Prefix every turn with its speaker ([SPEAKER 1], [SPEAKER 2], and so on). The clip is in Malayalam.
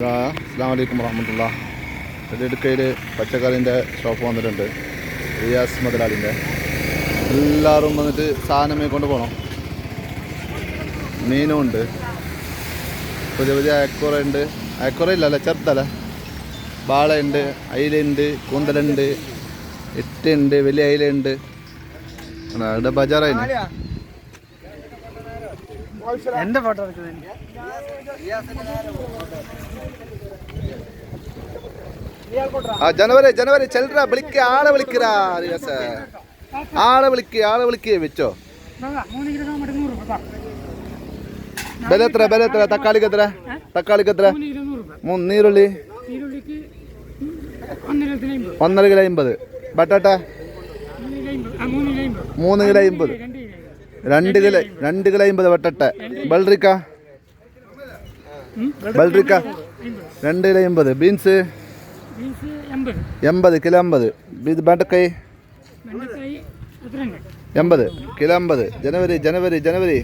[SPEAKER 1] അസ്സലാമു അലൈക്കും വറഹ്മത്തുള്ളാഹി. ഇടുക്കയിൽ പച്ചക്കറിൻ്റെ ഷോപ്പ് വന്നിട്ടുണ്ട്, റിയാസ് മുതലാളിൻ്റെ. എല്ലാവരും വന്നിട്ട് സാധനം കൊണ്ട് പോകണം. മീനും ഉണ്ട്, പുതിയ പുതിയ അയക്കുറ ഉണ്ട്. അയക്കുറ ഇല്ലല്ലേ, ചെറുതല്ല. ബാളയുണ്ട്, അയിലുണ്ട്, കൂന്തലുണ്ട്, ഇട്ടുണ്ട്, വലിയ അയിലുണ്ട്. ഇവിടെ ബജാറായിന്
[SPEAKER 2] എൻ്റെ ഫോട്ടോ
[SPEAKER 1] ജനുവരി ജനുവരി ചെല്ലറ വിളിക്ക, ആളെ വിളിക്കറാ റിയാസ്, ആളെ വിളിക്ക് വെച്ചോ. ബല എത്ര തക്കാളിക്ക് എത്ര? തക്കാളിക്ക് എത്ര? നീരുള്ളി 1.5 kilo 50. ബട്ടാട്ട 3 kilo 50. 2 kilo 50 ബട്ടട്ട. ബൾറിക്ക 2 kilo 50. Beans 80 kilo 50. ഇത് ബണ്ടക്കായ് 80 കിലോ 50. ജനുവരി